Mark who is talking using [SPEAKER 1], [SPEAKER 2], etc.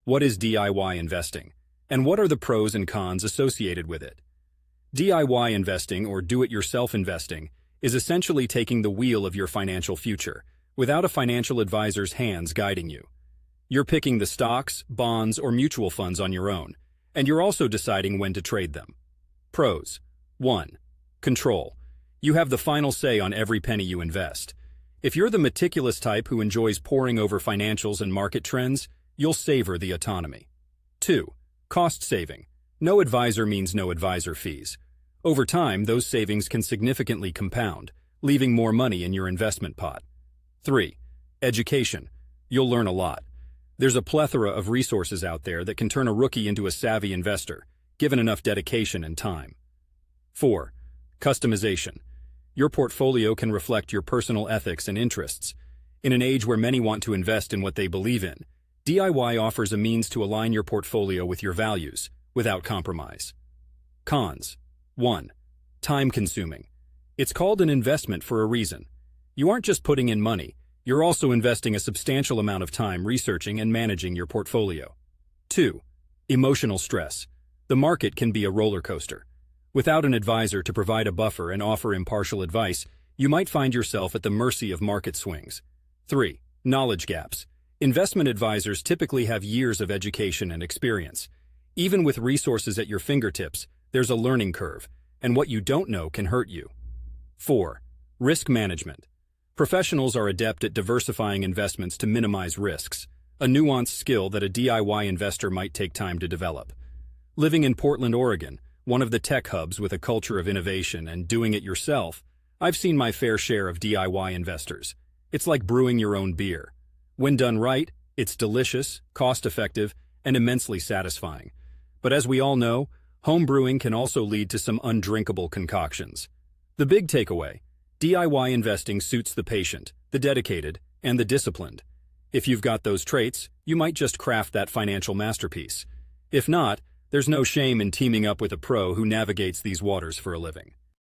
[SPEAKER 1] What is DIY investing? And what are the pros and cons associated with it? DIY investing, or do-it-yourself investing, is essentially taking the wheel of your financial future, without a financial advisor's hands guiding you. You're picking the stocks, bonds, or mutual funds on your own, and you're also deciding when to trade them. Pros. 1. Control. You have the final say on every penny you invest. If you're the meticulous type who enjoys poring over financials and market trends, you'll savor the autonomy. 2. Cost saving. No advisor means no advisor fees. Over time, those savings can significantly compound, leaving more money in your investment pot. 3. Education. You'll learn a lot. There's a plethora of resources out there that can turn a rookie into a savvy investor, given enough dedication and time. 4. Customization. Your portfolio can reflect your personal ethics and interests. In an age where many want to invest in what they believe in, DIY offers a means to align your portfolio with your values, without compromise. Cons. 1. Time-consuming. It's called an investment for a reason. You aren't just putting in money, you're also investing a substantial amount of time researching and managing your portfolio. 2. Emotional stress. The market can be a roller coaster. Without an advisor to provide a buffer and offer impartial advice, you might find yourself at the mercy of market swings. 3. Knowledge gaps. Investment advisors typically have years of education and experience. Even with resources at your fingertips, there's a learning curve, and what you don't know can hurt you. 4. Risk management. Professionals are adept at diversifying investments to minimize risks, a nuanced skill that a DIY investor might take time to develop. Living in Portland, Oregon, one of the tech hubs with a culture of innovation and doing it yourself, I've seen my fair share of DIY investors. It's like brewing your own beer. When done right, it's delicious, cost-effective, and immensely satisfying. But as we all know, home brewing can also lead to some undrinkable concoctions. The big takeaway: DIY investing suits the patient, the dedicated, and the disciplined. If you've got those traits, you might just craft that financial masterpiece. If not, there's no shame in teaming up with a pro who navigates these waters for a living.